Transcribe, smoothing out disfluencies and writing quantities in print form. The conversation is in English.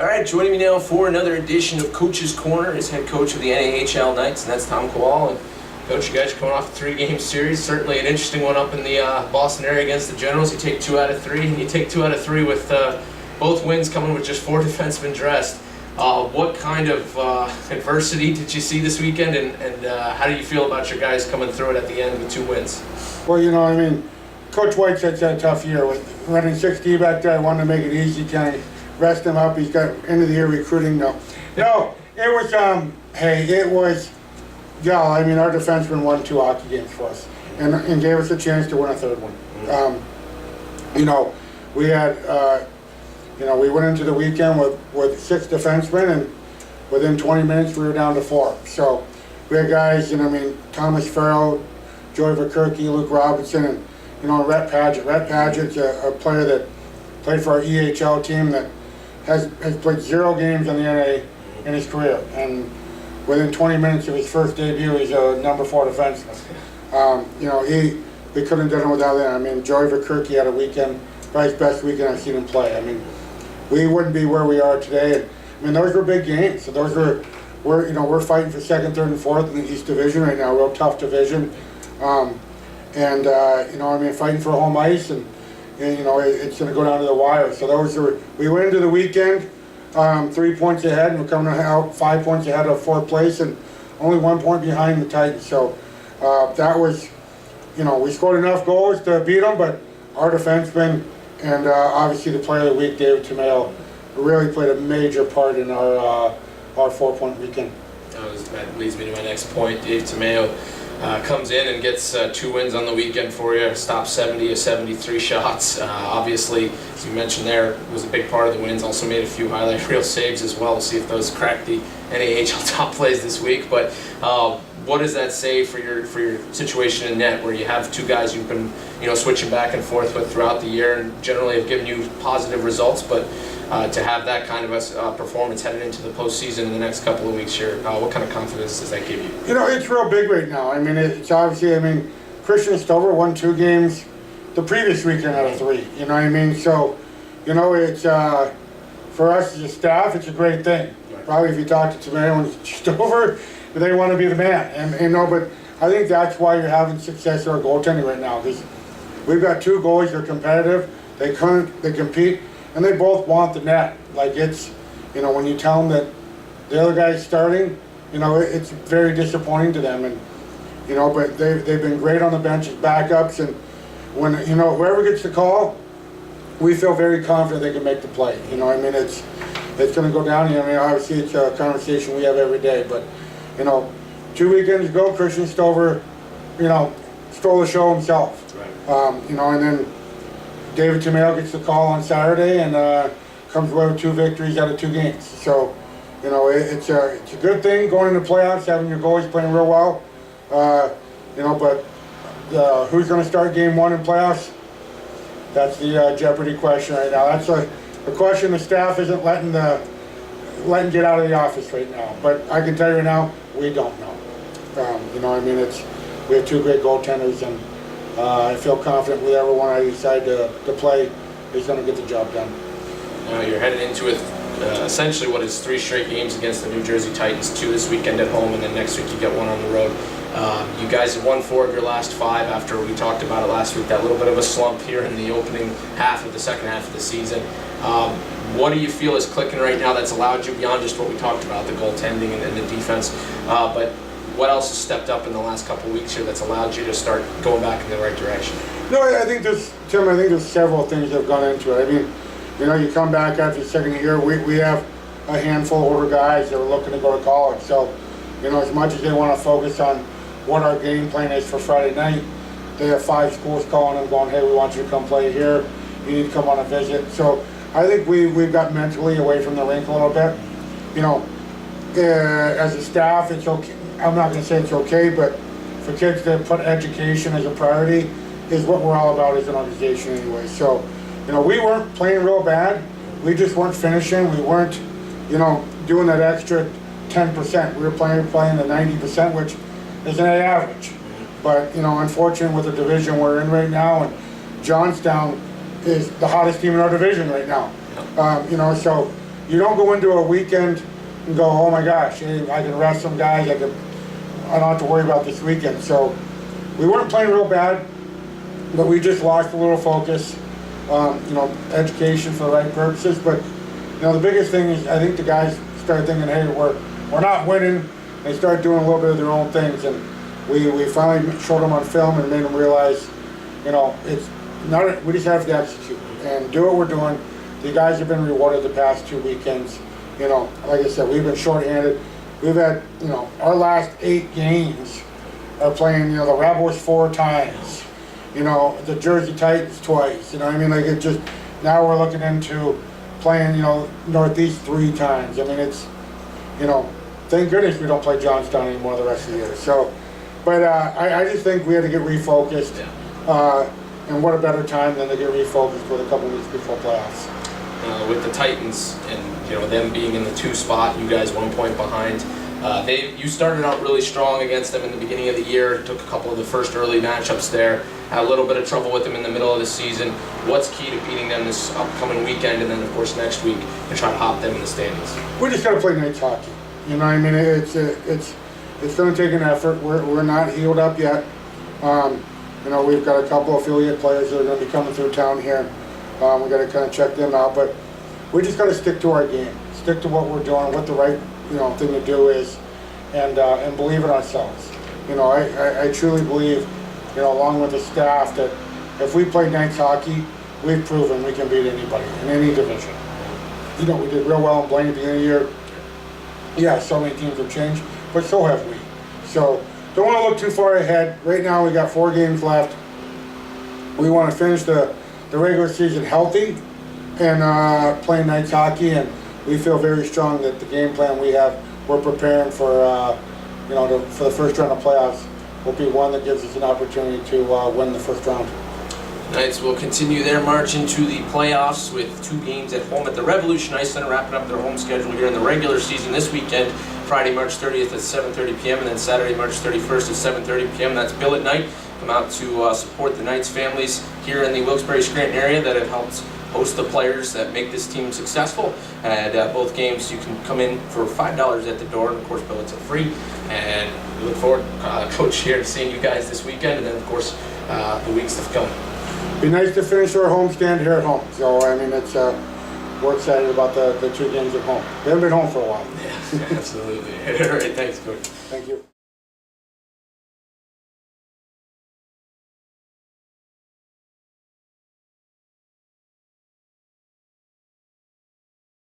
All right, joining me now for another edition of Coach's Corner is head coach of the NAHL Knights, and that's Tom Kowal. And Coach, you guys are coming off a 3-game series, certainly an interesting one up in the Boston area against the Generals. You take 2 out of 3, and you take 2 out of 3 with both wins coming with just 4 defensemen dressed. What kind of adversity did you see this weekend, and how do you feel about your guys coming through it at the end with 2 wins? Well, I mean, Coach White said it's a tough year. With running 6D back there, I wanted to make it easy, kind of rest him up. He's got end of the year recruiting now. No, it was, I mean, our defensemen won 2 hockey games for us and gave us a chance to win a 3rd one. We had, we went into the weekend with 6 defensemen, and within 20 minutes we were down to 4. So we had guys, Thomas Farrell, Joy Vakirky, Luke Robinson, and, Rhett Paget. Rhett Paget's a player that played for our EHL team that has played 0 games in the NA in his career. And within 20 minutes of his first debut, he's a number 4 defenseman. We couldn't have done it without him. I mean, Joy Vakirky had a weekend, probably his best weekend I've seen him play. I mean, we wouldn't be where we are today. I mean, those were big games. So those we're fighting for 2nd, 3rd, and 4th in the East Division right now, real tough division. Fighting for home ice, and it's going to go down to the wire. So we went into the weekend 3 points ahead, and we're coming out 5 points ahead of 4th place, and only 1 point behind the Titans. So that was, we scored enough goals to beat them, but our defensemen and obviously the player of the week, David Tomeo, really played a major part in our 4-point weekend. That leads me to my next point. Dave Tomeo comes in and gets 2 wins on the weekend for you, stopped 70 of 73 shots. Obviously, as you mentioned there, was a big part of the wins, also made a few highlight reel saves as well. We'll see if those crack the NAHL top plays this week. But what does that say for your situation in net, where you have 2 guys you've been switching back and forth with throughout the year and generally have given you positive results, but to have that kind of a performance headed into the postseason in the next couple of weeks here, what kind of confidence does that give you? It's real big right now. I mean, it's obviously, Christian Stover won 2 games the previous weekend out of 3. You know what I mean? So, it's for us as a staff, it's a great thing. Right. Probably if you talk to Tomeo and Stover, they want to be the man. But I think that's why you're having success in our goaltending right now, because we've got 2 goalies that are competitive, they compete, and they both want the net. Like, it's, when you tell them that the other guy's starting, it's very disappointing to them. And, but they've been great on the bench as backups. And when, whoever gets the call, we feel very confident they can make the play. It's going to go down. Obviously it's a conversation we have every day. But, 2 weekends ago, Christian Stover, stole the show himself. Right. And then David Tomeo gets the call on Saturday and comes away with 2 victories out of 2 games. So, it's a good thing going into playoffs, having your goalies playing real well. But who's going to start game 1 in playoffs? That's the Jeopardy question right now. That's a question the staff isn't letting get out of the office right now. But I can tell you right now, we don't know. We have 2 great goaltenders, and I feel confident whoever one I decide to play is going to get the job done. Now you're headed into it. Essentially what is 3 straight games against the New Jersey Titans, 2 this weekend at home, and then next week you get 1 on the road. You guys have won 4 of your last 5 after we talked about it last week, that little bit of a slump here in the opening half of the second half of the season. What do you feel is clicking right now that's allowed you, beyond just what we talked about, the goaltending and the defense, but what else has stepped up in the last couple of weeks here that's allowed you to start going back in the right direction? No, I think there's several things that have gone into it. You come back after the 2nd year, we have a handful of older guys that are looking to go to college. So, as much as they want to focus on what our game plan is for Friday night, they have 5 schools calling them going, hey, we want you to come play here. You need to come on a visit. So I think we've got mentally away from the rink a little bit. As a staff, it's okay. I'm not going to say it's okay, but for kids to put education as a priority is what we're all about as an organization anyway. So, we weren't playing real bad. We just weren't finishing. We weren't, doing that extra 10%. We were playing the 90%, which is an A average. But, unfortunately with the division we're in right now, and Johnstown is the hottest team in our division right now. So you don't go into a weekend and go, oh my gosh, hey, I can rest some guys, I don't have to worry about this weekend. So we weren't playing real bad, but we just lost a little focus. Education for the right purposes. But the biggest thing is I think the guys started thinking, hey, we're not winning. They started doing a little bit of their own things, and we finally showed them on film and made them realize, it's not. We just have to execute and do what we're doing. The guys have been rewarded the past 2 weekends. Like I said, we've been shorthanded. We've had, our last 8 games are playing, the Rebels 4 times. The Jersey Titans twice. It just, now we're looking into playing, Northeast 3 times. It's, thank goodness we don't play Johnstown anymore the rest of the year. So, but I just think we had to get refocused. And what a better time than to get refocused with a couple weeks before playoffs. With the Titans and them being in the 2 spot, you guys 1 point behind. You started out really strong against them in the beginning of the year. Took a couple of the first early matchups there. Had a little bit of trouble with them in the middle of the season. What's key to beating them this upcoming weekend, and then of course next week, and try to hop them in the standings? We just got to play night hockey. It's going to take an effort. We're not healed up yet. We've got a couple affiliate players that are going to be coming through town here. We got to kind of check them out, but we just got to stick to our game, stick to what we're doing, what the right thing to do is, and believe in ourselves. I truly believe, along with the staff, that if we play nights hockey, we've proven we can beat anybody in any division. We did real well in Blaine at the end of the year. Yeah, so many teams have changed, but so have we. So don't want to look too far ahead. Right now we got 4 games left. We want to finish the regular season healthy and playing nights hockey, and we feel very strong that the game plan we have, we're preparing for, for the first round of playoffs will be one that gives us an opportunity to win the first round. Knights will continue their march into the playoffs with 2 games at home at the Revolution Ice Center, wrapping up their home schedule here in the regular season this weekend. Friday, March 30th at 7:30 p.m. and then Saturday, March 31st at 7:30 p.m. That's Bill at Night. Come out to support the Knights families here in the Wilkes-Barre Scranton area that have helped host the players that make this team successful. And both games you can come in for $5 at the door, and of course billets are free. And we look forward, Coach, here to seeing you guys this weekend, and then of course the weeks to come. Be nice to finish our homestand here at home. So it's we're excited about the 2 games at home. We haven't been home for a while. Yeah, absolutely. All right, thanks, Coach. Thank you.